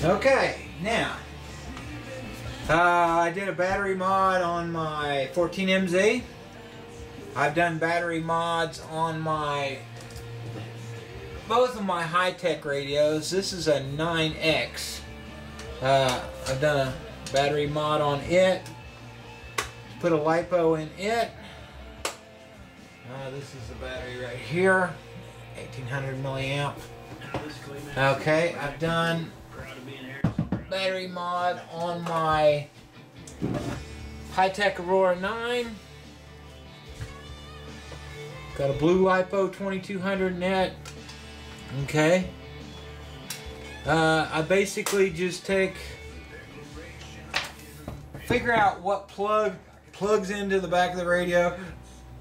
Okay, now I did a battery mod on my 14MZ. I've done battery mods on both of my high-tech radios. This is a 9X. I've done a battery mod on it. Put a LiPo in it. This is the battery right here, 1800 milliamp. Okay, I've done battery mod on my Hi-Tech Aurora 9. Got a blue LiPo 2200 net. Okay. I basically just figure out what plugs into the back of the radio.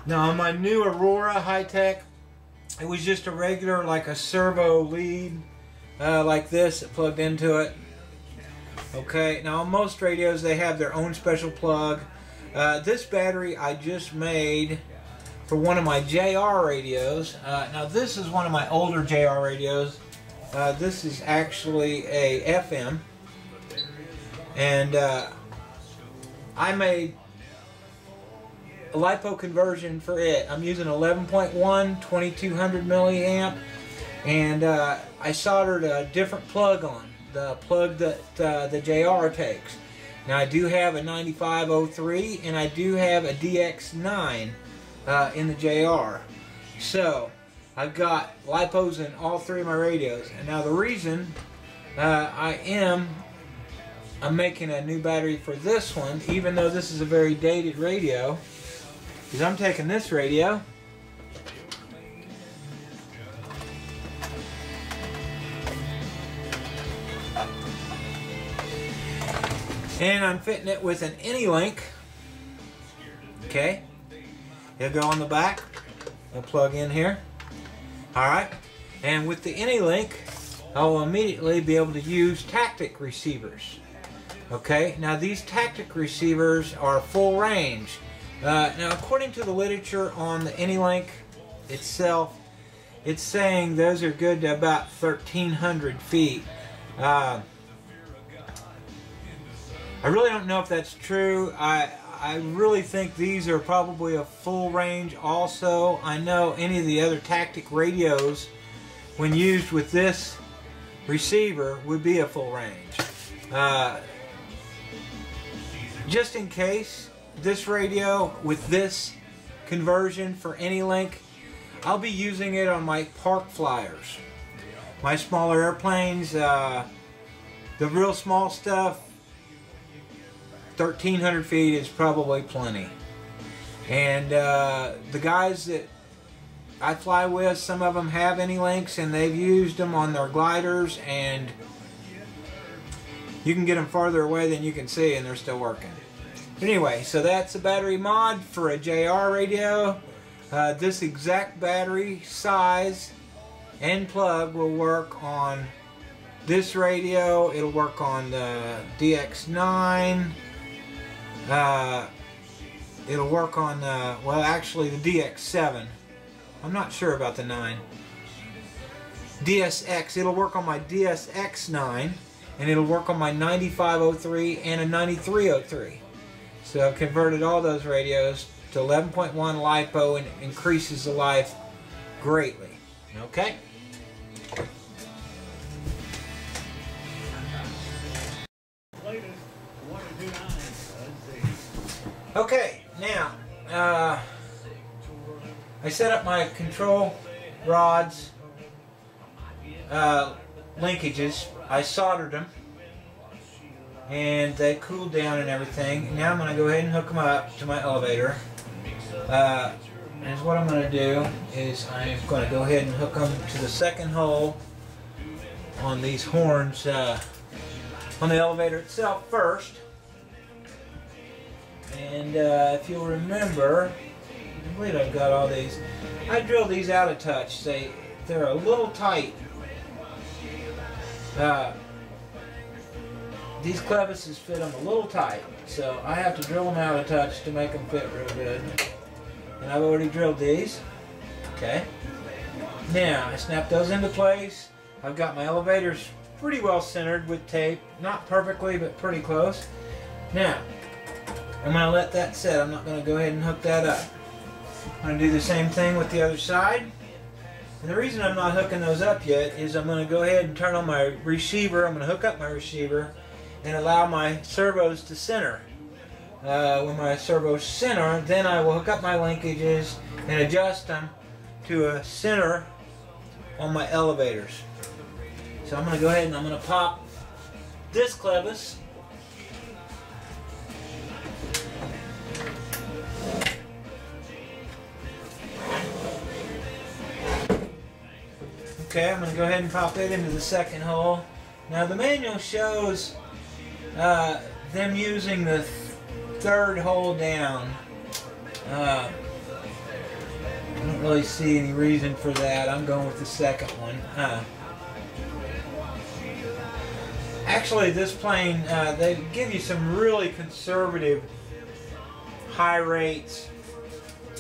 Now on my new Aurora Hi-Tech, it was just a regular, like a servo lead, like this, that plugged into it. Okay, now on most radios they have their own special plug. This battery I just made for one of my JR radios. Now this is one of my older JR radios. This is actually a FM, and I made a LiPo conversion for it. I'm using 11.1 2200 milliamp, and I soldered a different plug on, the plug that the JR takes. Now I do have a 9503 and I do have a DX9 in the JR. So I've got LiPos in all three of my radios. And now the reason I'm making a new battery for this one, even though this is a very dated radio, is I'm taking this radio and I'm fitting it with an AnyLink. Okay, it'll go on the back. I'll plug in here. Alright, and with the AnyLink, I'll immediately be able to use tactic receivers. Okay, now these tactic receivers are full range. Now according to the literature on the AnyLink itself, it's saying those are good to about 1,300 feet. I really don't know if that's true. I really think these are probably a full range also. I know any of the other tactic radios, when used with this receiver, would be a full range. Just in case, this radio with this conversion for AnyLink, I'll be using it on my park flyers. My smaller airplanes, the real small stuff, 1,300 feet is probably plenty. And the guys that I fly with, some of them have AnyLinks and they've used them on their gliders, and you can get them farther away than you can see and they're still working. But anyway, so that's a battery mod for a JR radio. This exact battery size and plug will work on this radio. It'll work on the DX9. It'll work on well, actually the DX7. I'm not sure about the 9. DSX. It'll work on my DSX9, and it'll work on my 9503 and a 9303. So I've converted all those radios to 11.1 LiPo, and it increases the life greatly. Okay. Okay, now I set up my control rods, linkages. I soldered them and they cooled down and everything. Now I'm going to go ahead and hook them up to my elevator. And what I'm going to do is I'm going to go ahead and hook them to the second hole on these horns on the elevator itself first. And if you'll remember, I believe I've got all these. I drilled these out of touch. They're a little tight. These clevises fit them a little tight, so I have to drill them out of touch to make them fit real good. And I've already drilled these. Okay. Now I snap those into place. I've got my elevators pretty well centered with tape. Not perfectly, but pretty close. Now, I'm going to let that set. I'm not going to go ahead and hook that up. I'm going to do the same thing with the other side. And the reason I'm not hooking those up yet is I'm going to go ahead and turn on my receiver. I'm going to hook up my receiver and allow my servos to center. When my servos center, then I will hook up my linkages and adjust them to a center on my elevators. So I'm going to go ahead and I'm going to pop this clevis. Okay, I'm going to go ahead and pop it into the second hole. Now the manual shows them using the third hole down. I don't really see any reason for that. I'm going with the second one. Actually, this plane, they give you some really conservative high rates.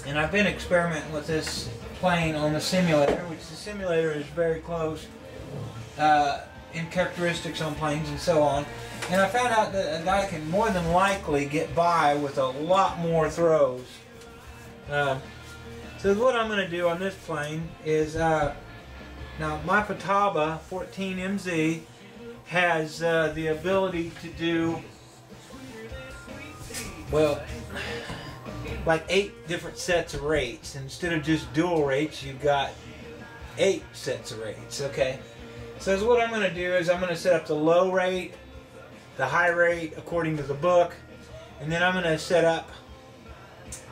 And I've been experimenting with this plane on the simulator, which the simulator is very close in characteristics on planes and so on. And I found out that a guy can more than likely get by with a lot more throws. So what I'm going to do on this plane is, now my Futaba 14MZ has the ability to do, well, like 8 different sets of rates. Instead of just dual rates, you've got 8 sets of rates, okay? So what I'm going to do is I'm going to set up the low rate, the high rate according to the book, and then I'm going to set up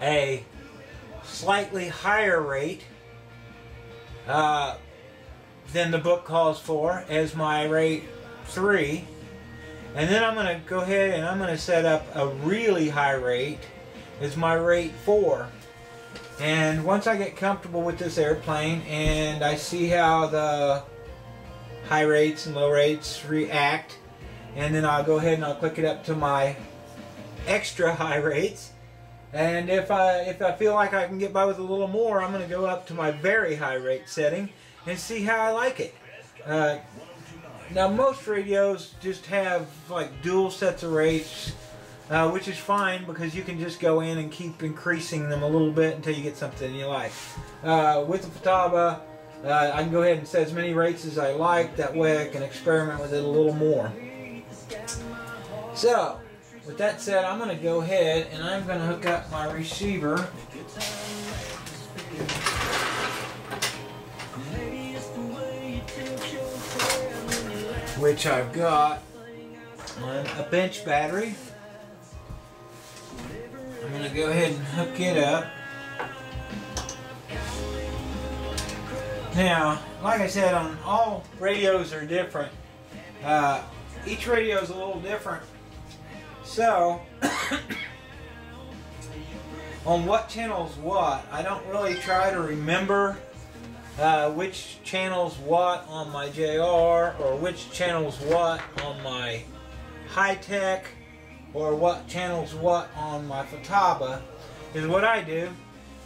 a slightly higher rate than the book calls for as my rate 3, and then I'm going to go ahead and I'm going to set up a really high rate as my rate 4. And once I get comfortable with this airplane and I see how the high rates and low rates react, and then I'll go ahead and I'll click it up to my extra high rates. And if I feel like I can get by with a little more, I'm going to go up to my very high rate setting and see how I like it. Now most radios just have like dual sets of rates, which is fine because you can just go in and keep increasing them a little bit until you get something you like. With the Futaba, I can go ahead and set as many rates as I like. That way I can experiment with it a little more. So, with that said, I'm going to go ahead and I'm going to hook up my receiver. Which I've got on a bench battery. I'm going to go ahead and hook it up. Now, like I said, on all radios are different. Each radio is a little different. So, on what channel's what, I don't really try to remember which channel's what on my JR or which channel's what on my Hi-Tech or what channel's what on my Futaba. Is what I do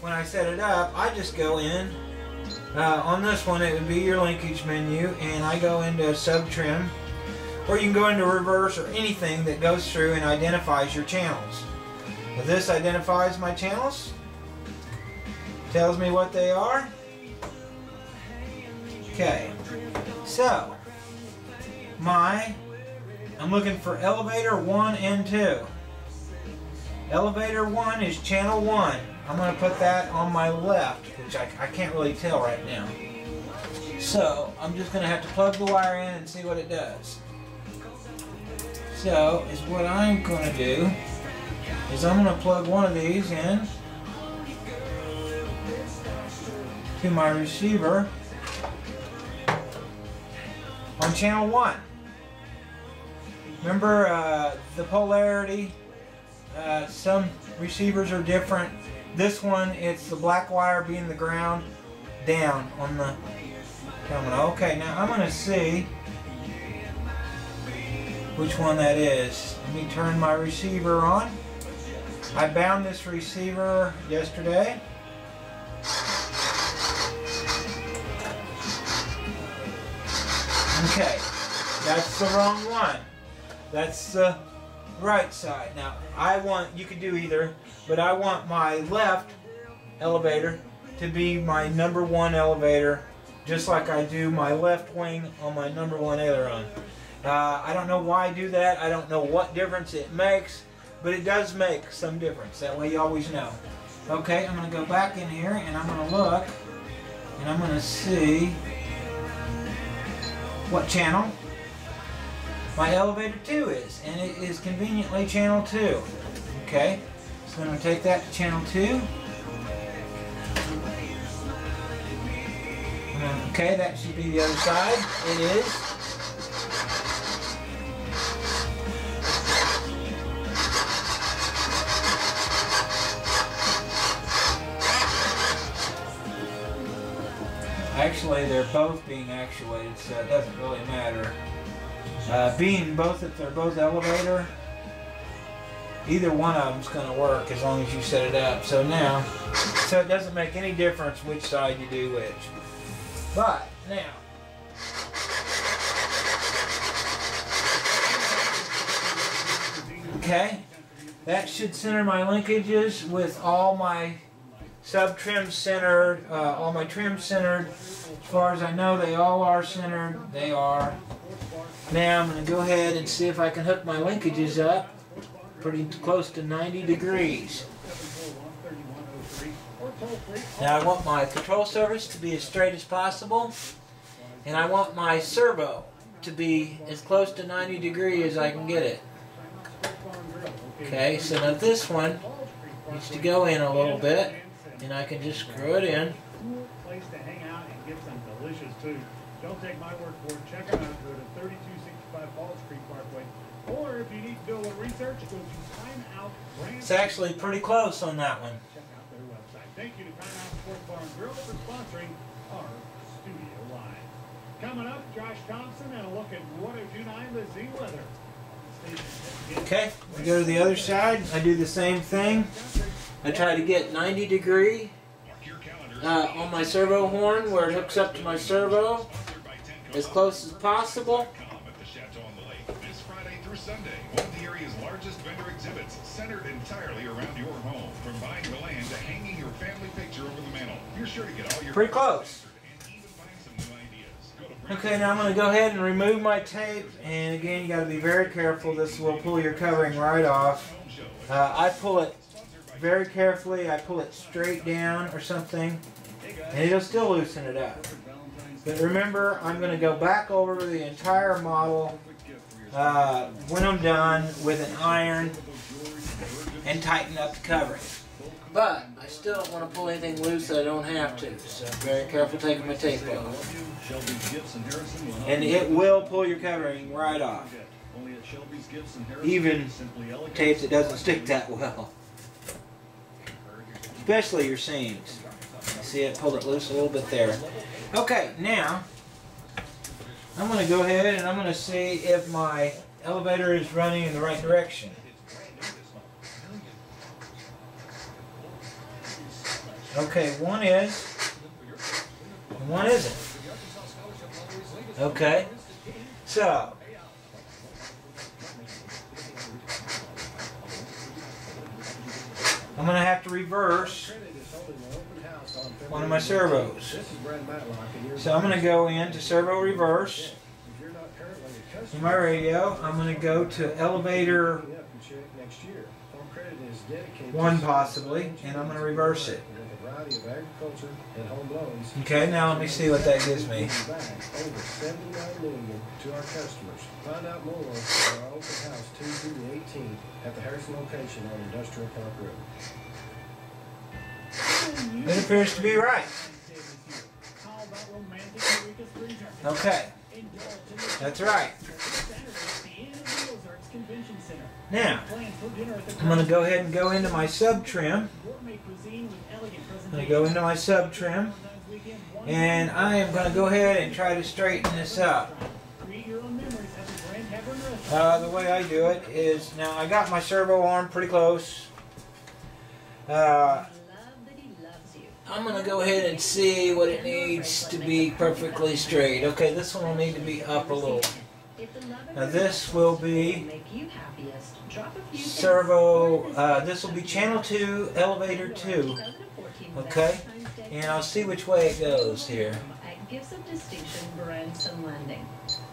when I set it up, I just go in. On this one, it would be your linkage menu, and I go into sub-trim, or you can go into reverse or anything that goes through and identifies your channels. Now, this identifies my channels, tells me what they are. Okay, so I'm looking for elevator 1 and 2. Elevator 1 is channel 1. I'm going to put that on my left, which I can't really tell right now. So I'm just going to have to plug the wire in and see what it does. So is what I'm going to do is I'm going to plug one of these in to my receiver on channel 1. Remember the polarity? Some receivers are different. This one, it's the black wire being the ground down on the terminal. Okay, now I'm going to see which one that is. Let me turn my receiver on. I bound this receiver yesterday. Okay, That's the wrong one. That's the right side. Now, you could do either, but I want my left elevator to be my #1 elevator, just like I do my left wing on my #1 aileron. I don't know why I do that. I don't know what difference it makes, but it does make some difference. That way you always know. Okay, I'm going to go back in here and I'm going to look and I'm going to see what channel my elevator 2 is, and it is conveniently channel 2. Okay, so I'm going to take that to channel 2. Okay, that should be the other side. It is. Actually, they're both being actuated, so it doesn't really matter. If they're both elevator, either one of them's going to work as long as you set it up. So it doesn't make any difference which side you do which. But now, okay, that should center my linkages with all my sub-trims centered, all my trims centered. As far as I know, they all are centered. They are. Now I'm going to go ahead and see if I can hook my linkages up pretty close to 90 degrees. Now I want my control surface to be as straight as possible, and I want my servo to be as close to 90 degrees as I can get it. Okay, so now this one needs to go in a little bit, and I can just screw it in. Place to hang out and get some delicious food. Don't take my word for it. Check them out. Go to 3265 Falls Creek Parkway. Or if you need to do a little research, go to Time Out Brand. It's actually pretty close on that one. Check out their website. Thank you to Time Out Sports Bar and Grill for sponsoring our studio line. Coming up, Josh Thompson and a look at Water Junai Lizzie weather. Okay, we go to the other side. I do the same thing. I try to get 90 degree on my servo horn where it hooks up to my servo as close as possible. This Friday through Sunday, one of the area's largest vendor exhibits centered entirely around your home. From buying the land to hanging your family picture over the mantle. You're sure to get all your pretty close. And even find some new ideas. Okay, now I'm going to go ahead and remove my tape, and again you got to be very careful. This will pull your covering right off. I pull it very carefully. I pull it straight down or something, and it'll still loosen it up. But remember, I'm going to go back over the entire model when I'm done with an iron and tighten up the covering. But I still don't want to pull anything loose that I don't have to, so I'm very careful taking my tape off. And it will pull your covering right off. Even tape that doesn't stick that well. Especially your seams. See, it pulled it loose a little bit there. Okay, now I'm going to go ahead and I'm going to see if my elevator is running in the right direction. Okay, one is, and one isn't. Okay, so I'm going to have to reverse one of my servos. So I'm going to go into servo reverse. In my radio, I'm going to go to elevator 1 possibly, and I'm going to reverse it. Okay, now let me see what that gives me. To our customers. Find out more at our open house Tuesday the 18th at the Harrison location on Industrial Park Road. It appears to be right. Okay, that's right. Now, I'm going to go ahead and go into my sub trim. I'm going to go into my sub trim, and I am going to go ahead and try to straighten this up. The way I do it is, now I got my servo arm pretty close. I'm going to go ahead and see what it needs to be perfectly straight. Okay, this one will need to be up a little. Now this will be servo, this will be channel 2, elevator 2. Okay? And I'll see which way it goes here. At Gifts of Distinction, Branson Landing.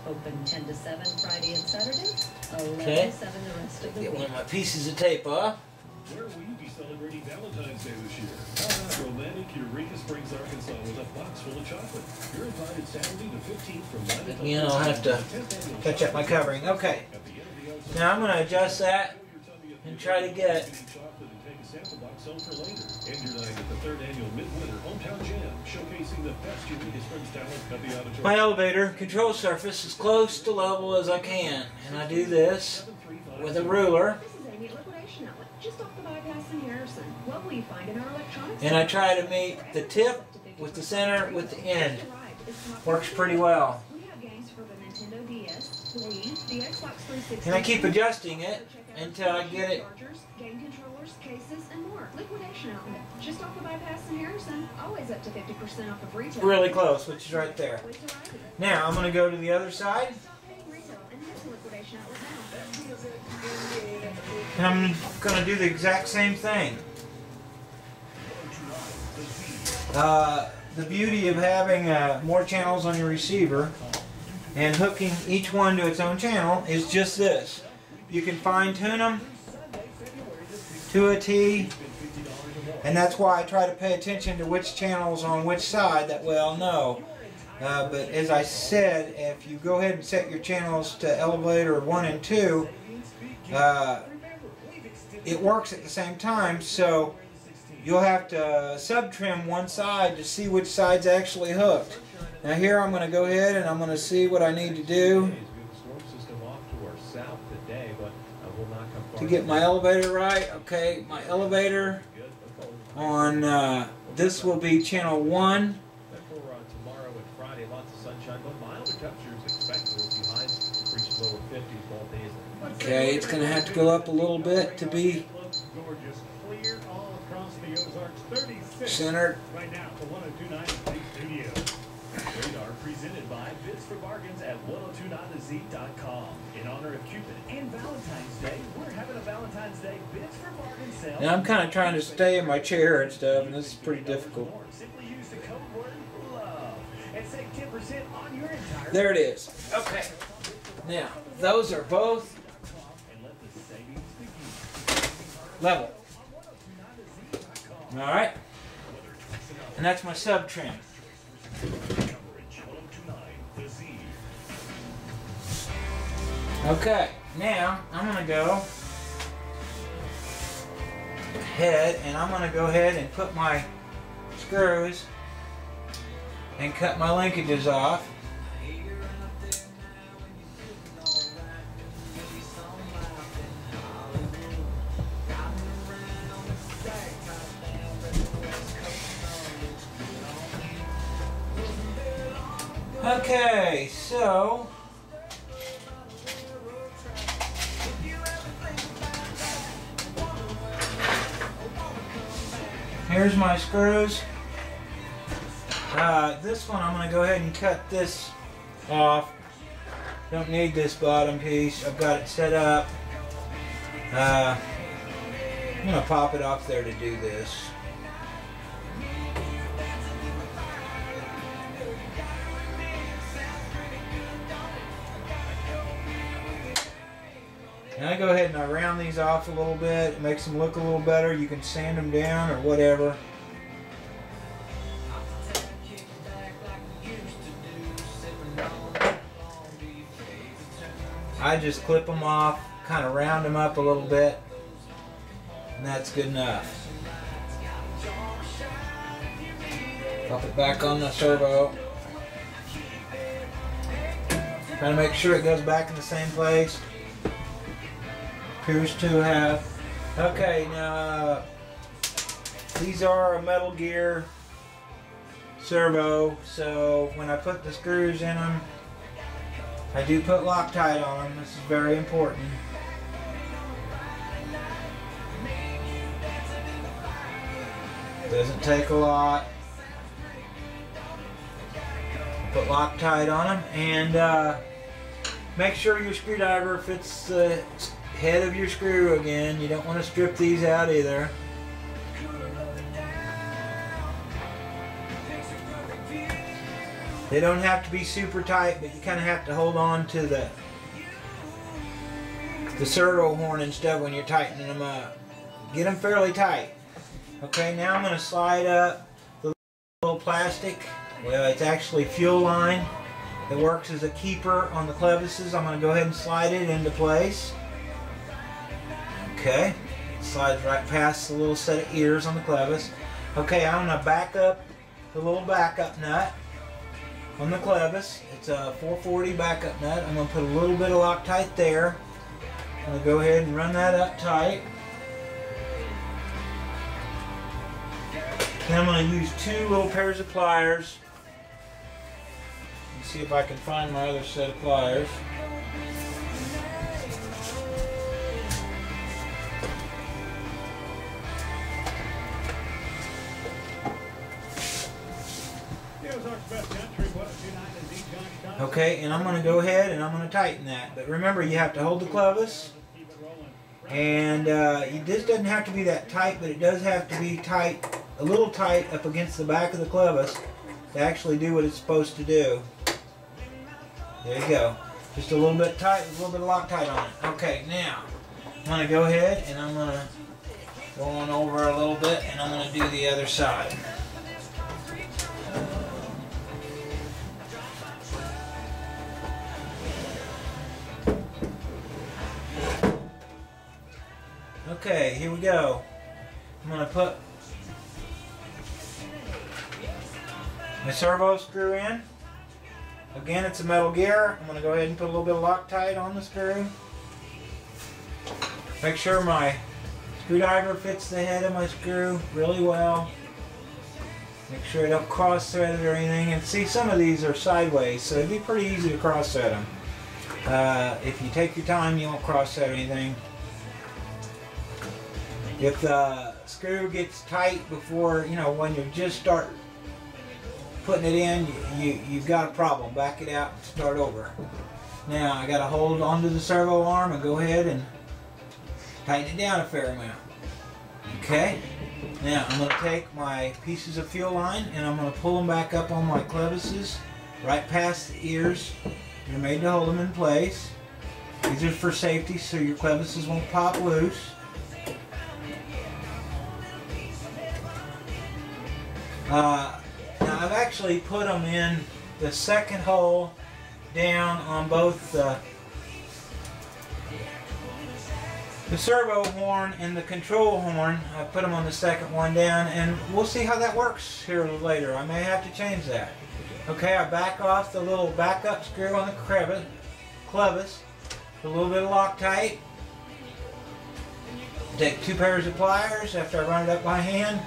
Open 10 to 7 Friday and Saturday, 11 to 7 the rest of the Get week. one of my pieces of tape off. Where will you be celebrating Valentine's Day this year? How about romantic Eureka Springs, Arkansas with a box full of chocolate? You're invited Saturday the 15th from 9 to 5. Again, I'll have to catch up my covering. Okay. Now I'm going to adjust that and try to get my elevator control surface as close to level as I can. And I do this with a ruler. And I try to meet the tip with the center with the end. Works pretty well. And I keep adjusting it until I get it game controllers, cases, and more. Liquidation outlet. Just off the bypass in Harrison. Always up to 50% off of retail. really close, which is right there. Now I'm going to go to the other side. And I'm going to do the exact same thing. The beauty of having more channels on your receiver and hooking each one to its own channel is just this. You can fine tune them to a T, and that's why I try to pay attention to which channel's on which side, that way I'll know. But as I said, if you go ahead and set your channels to elevator 1 and 2, it works at the same time, so you'll have to sub-trim one side to see which side's actually hooked. Now here I'm going to go ahead and I'm going to see what I need to do to get my elevator right. Okay, my elevator on this will be channel 1. Tomorrow and Friday, lots of sunshine, but milder temperatures expected with the highs reaching lower 50s both days. Okay, it's going to have to go up a little bit to be Gorgeous, clear all across the Ozarks. 36 centered. right now to 102.9 Studio. Radar presented by Bids for Bargains at 1029thez.com. In honor of Cupid and Valentine's Day, we're having a Valentine's Day Bids for Bargains sale. Now I'm kind of trying to stay in my chair and stuff, and this is pretty difficult. Simply use the code word LOVE and save 10% on your entire. There it is. Okay. Now, those are both level. Alright. And that's my sub trim. Okay, now I'm going to go ahead and I'm going to go ahead and put my screws and cut my linkages off. Okay, so here's my screws. This one I'm going to go ahead and cut this off. Don't need this bottom piece. I've got it set up. I'm going to pop it off there to do this. And I go ahead and I round these off a little bit. It makes them look a little better. You can sand them down or whatever. I just clip them off, kind of round them up a little bit, and that's good enough. Pop it back on the servo. Trying to make sure it goes back in the same place. Appears to have. Okay, now these are a Metal Gear servo, so when I put the screws in them, I do put Loctite on them. This is very important. Doesn't take a lot. Put Loctite on them, and make sure your screwdriver fits the head of your screw again. You don't want to strip these out either. They don't have to be super tight, but you kind of have to hold on to the servo horn and stuff when you're tightening them up. Get them fairly tight. Okay, now I'm going to slide up the little plastic. Well, it's actually fuel line. It works as a keeper on the clevises. I'm going to go ahead and slide it into place. Okay, it slides right past the little set of ears on the clevis. Okay, I'm going to back up the little backup nut on the clevis. It's a 440 backup nut. I'm going to put a little bit of Loctite there. I'm going to go ahead and run that up tight. Then I'm going to use 2 little pairs of pliers. Let's see if I can find my other set of pliers. Okay, and I'm going to go ahead and I'm going to tighten that. But remember, you have to hold the clevis. And this doesn't have to be that tight, but it does have to be tight, a little tight up against the back of the clevis to actually do what it's supposed to do. There you go. Just a little bit tight, with a little bit of Loctite on it. Okay, now I'm going to go ahead and I'm going to go on over a little bit and I'm going to do the other side. Okay, here we go. I'm going to put my servo screw in. Again, it's a metal gear. I'm going to go ahead and put a little bit of Loctite on the screw. Make sure my screwdriver fits the head of my screw really well. Make sure I don't cross thread it or anything. And see, some of these are sideways, so it'd be pretty easy to cross thread them. If you take your time, you won't cross thread anything. If the screw gets tight before, you know, when you just start putting it in, you've got a problem. Back it out and start over. Now I got to hold onto the servo arm and go ahead and tighten it down a fair amount. Okay. Now I'm going to take my pieces of fuel line and I'm going to pull them back up on my clevises, right past the ears. They're made to hold them in place. These are for safety, so your clevises won't pop loose. Now I've actually put them in the second hole down on both the servo horn and the control horn. I put them on the second one down, and we'll see how that works here later. I may have to change that. Okay, I back off the little backup screw on the clevis, put a little bit of Loctite. Take 2 pairs of pliers after I run it up by hand.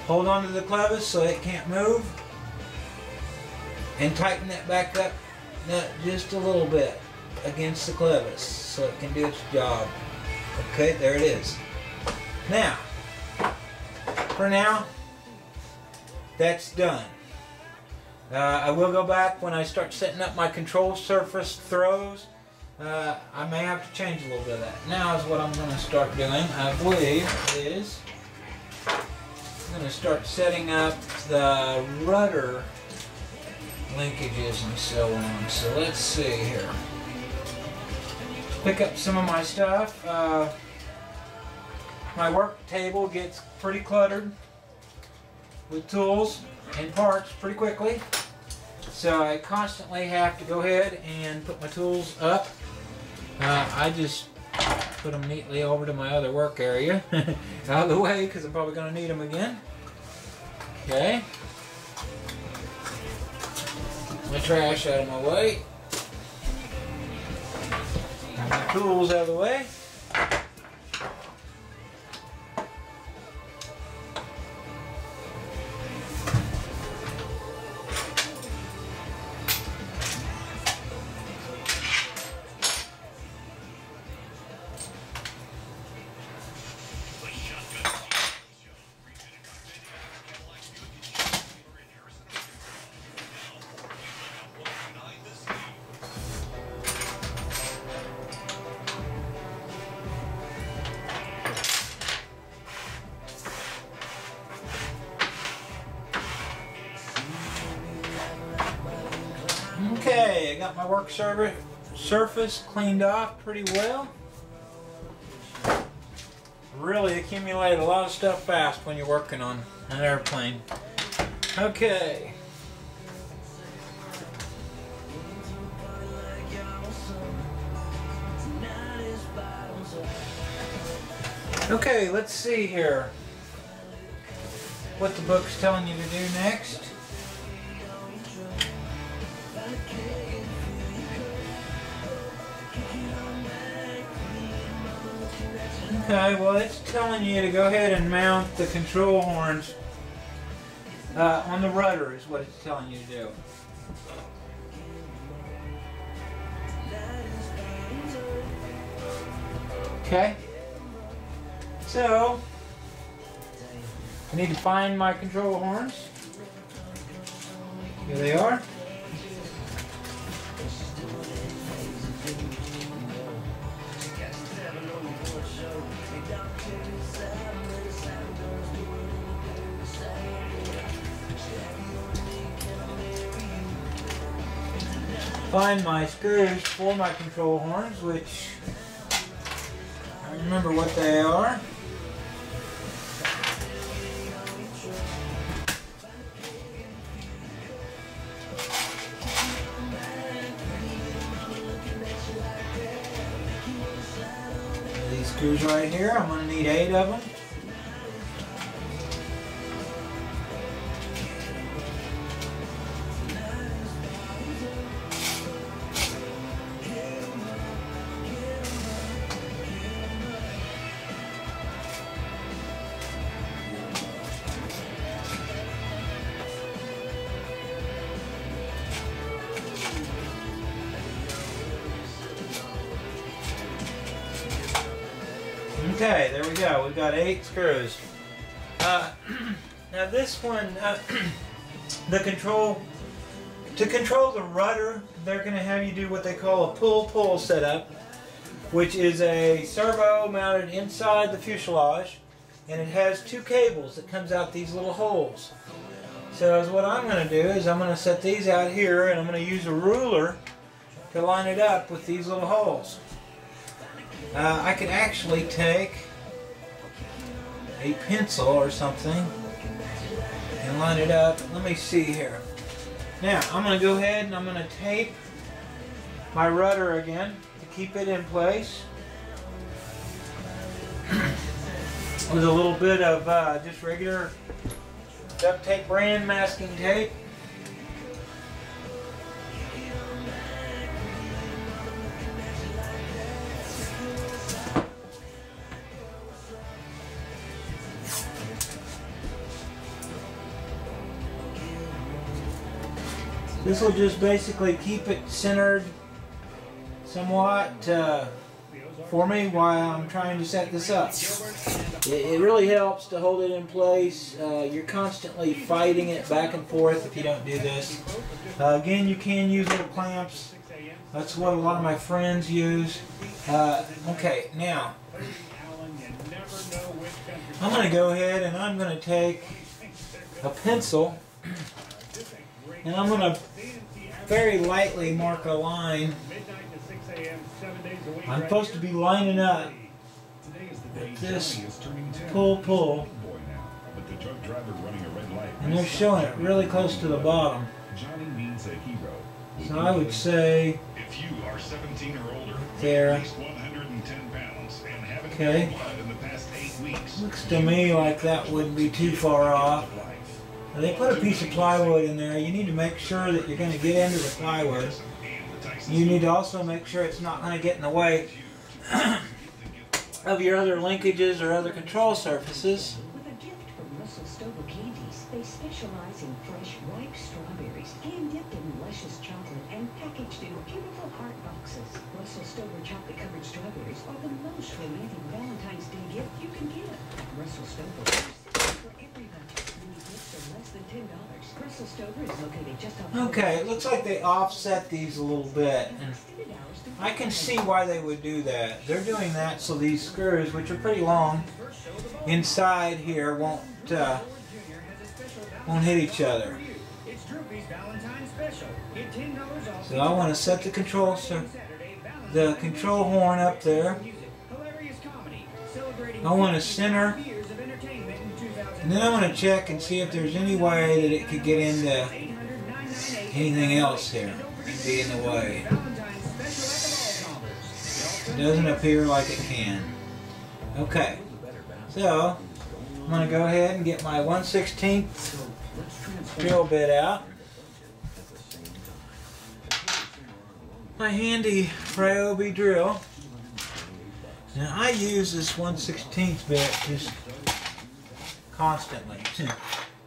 Hold on to the clevis so it can't move. And tighten that back up nut just a little bit against the clevis so it can do its job. Okay, there it is. Now, for now, that's done. I will go back when I start setting up my control surface throws. I may have to change a little bit of that. Now is what I'm going to start doing, I believe, is I'm going to start setting up the rudder linkages and so on. So let's see here. Pick up some of my stuff. My work table gets pretty cluttered with tools and parts pretty quickly. So I constantly have to go ahead and put my tools up. I just put them neatly over to my other work area out of the way because I'm probably going to need them again. Okay. My trash out of my way. My tools out of the way. got my work surface cleaned off pretty well. Really accumulate a lot of stuff fast when you're working on an airplane. Okay. Okay, let's see here what the book's telling you to do next. Okay, well it's telling you to go ahead and mount the control horns on the rudder is what it's telling you to do. Okay, so I need to find my control horns. Here they are. Find my screws for my control horns, which I remember what they are. These screws right here, I'm going to need 8 of them. Okay, there we go. We've got 8 screws. Now this one, to control the rudder, they're going to have you do what they call a pull-pull setup, which is a servo mounted inside the fuselage, and it has 2 cables that comes out these little holes. So what I'm going to do is I'm going to set these out here, and I'm going to use a ruler to line it up with these little holes. I could actually take a pencil or something and line it up. Let me see here. Now, I'm going to go ahead and I'm going to tape my rudder again to keep it in place with a little bit of just regular duct tape brand masking tape. This will just basically keep it centered somewhat for me while I'm trying to set this up. It really helps to hold it in place. You're constantly fighting it back and forth if you don't do this. Again, you can use little clamps. That's what a lot of my friends use. Okay, now I'm going to go ahead and I'm going to take a pencil and I'm going to very lightly mark a line. I'm supposed to be lining up with this pull, and they're showing it really close to the bottom. So I would say if you are 17 or older, there. at least 110 pounds and haven't Okay. had blood in the past 8 weeks. Looks to me like that wouldn't be too far off. Now, they put a piece of plywood in there. You need to make sure that you're going to get into the plywood. You need to also make sure it's not going to get in the way of your other linkages or other control surfaces. With a gift from Russell Stover Candies, they specialize in fresh, ripe strawberries, hand-dipped in luscious chocolate and packaged in beautiful heart boxes. Russell Stover chocolate-covered strawberries are the most romantic Valentine's Day gift you can give. Russell Stover is for everybody. Many gifts are less than $10. Russell Stover is located just off. Okay, it looks like they offset these a little bit. And I can see why they would do that. They're doing that so these screws, which are pretty long, inside here won't hit each other. It's Droopy's Valentine's Special. So I want to set the control horn up there. I want to center, and then I want to check and see if there's any way that it could get into anything else here and be in the way. It doesn't appear like it can. Okay, so I'm going to go ahead and get my 1/16 drill bit out. My handy Ryobi drill. Now I use this 1/16 bit just constantly,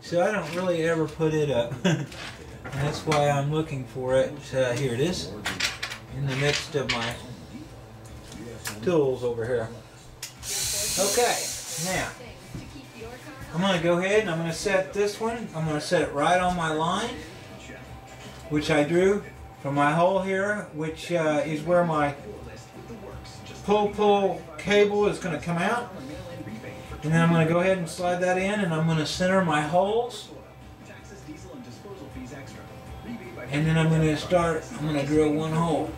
so I don't really ever put it up. And that's why I'm looking for it. Here it is, in the midst of my tools over here. Okay, now I'm going to go ahead and I'm going to set this one. I'm going to set it right on my line, which I drew from my hole here, which is where my pull cable is going to come out. And then I'm going to go ahead and slide that in, and I'm going to center my holes. And then I'm going to drill one hole.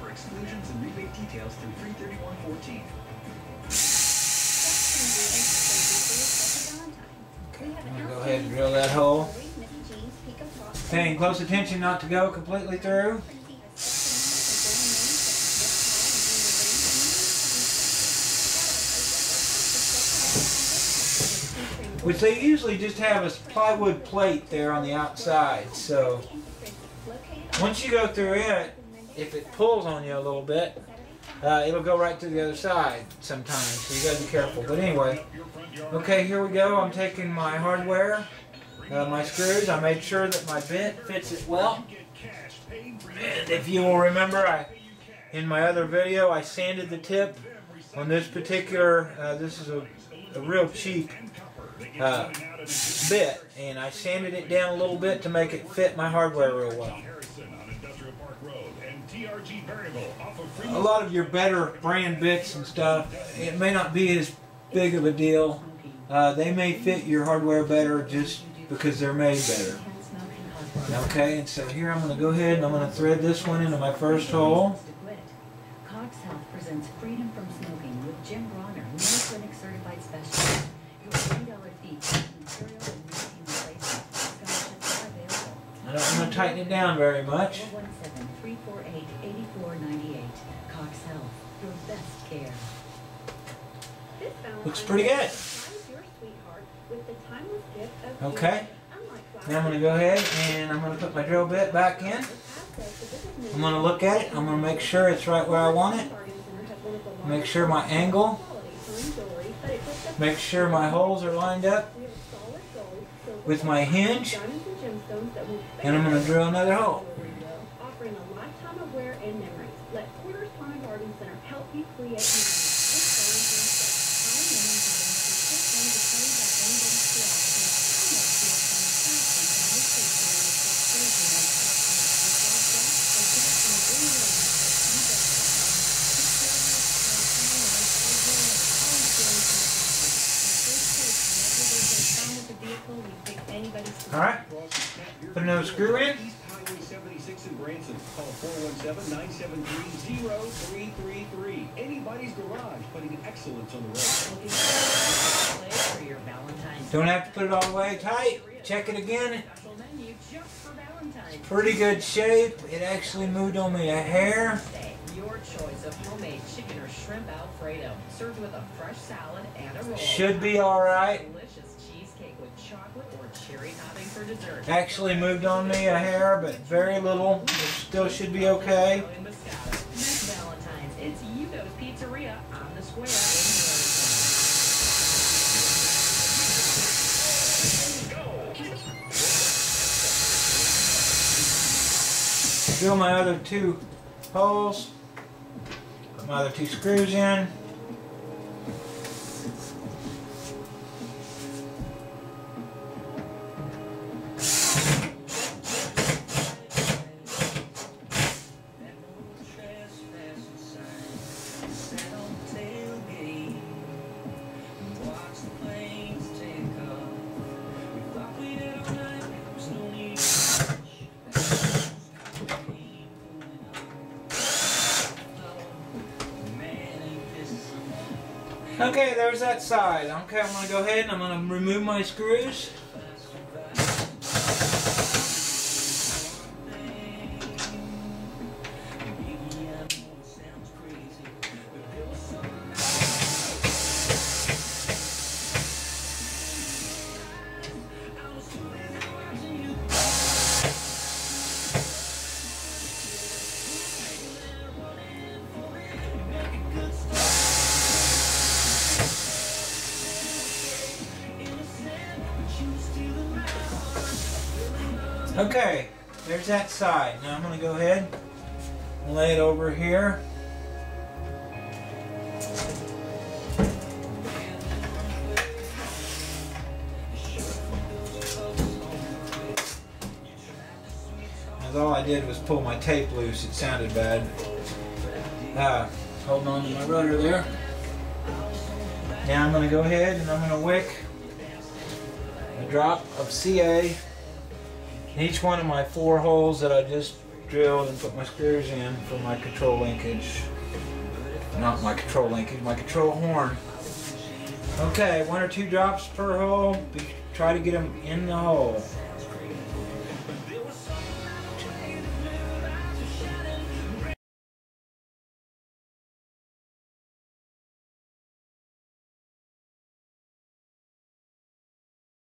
Okay, I'm going to go ahead and drill that hole. Paying close attention not to go completely through. Which they usually just have a plywood plate there on the outside. So once you go through it, if it pulls on you a little bit, it'll go right to the other side sometimes. So you gotta be careful. But anyway, okay, here we go. I'm taking my hardware, my screws. I made sure that my bit fits it well. And if you will remember, in my other video, I sanded the tip on this particular. This is a real cheap bit, and I sanded it down a little bit to make it fit my hardware real well. A lot of your better brand bits and stuff, it may not be as big of a deal. They may fit your hardware better just because they're made better. Okay, and so here I'm going to go ahead and I'm going to thread this one into my first hole. Cox Health presents Freedom from Smoking with Jim Bronner, Mayo Clinic certified specialist. Your $10 fee, material and routine replacement. Scholarships are available. I don't want to tighten it down very much. 417-348-8498. Cox Health, your best care. Looks pretty good. Okay. Now I'm going to go ahead and I'm going to put my drill bit back in. I'm going to look at it. I'm going to make sure it's right where I want it. Make sure my angle. Make sure my holes are lined up with my hinge. And I'm going to drill another hole. Offering a lifetime of wear and memories. Let Porter's Lawn and Garden Center help you create Alright, put another screw in. East Highway 76 in Branson. Call 417-973-0333. Anybody's Garage, putting excellence on the road. Don't have to put it all the way tight. Check it again. It's pretty good shape. It actually moved on me a hair. Your choice of homemade chicken or shrimp Alfredo, served with a fresh salad and a roll. Should be alright. Delicious cheesecake with chocolate or cherry topping for dessert. Actually moved on me a hair, but very little. It still should be okay. Next Valentine's, it's Yugo's Pizzeria on the square in Drill my other two holes. Put my other two screws in. Okay, there's that side. Okay, I'm going to go ahead and I'm going to remove my screws. Okay, there's that side. Now I'm going to go ahead and lay it over here. As all I did was pull my tape loose, it sounded bad. Holding on to my rotor there. Now I'm going to go ahead and I'm going to wick a drop of CA in each one of my 4 holes that I just drilled and put my screws in for my control linkage. Not my control linkage, my control horn. Okay, 1 or 2 drops per hole. Try to get them in the hole.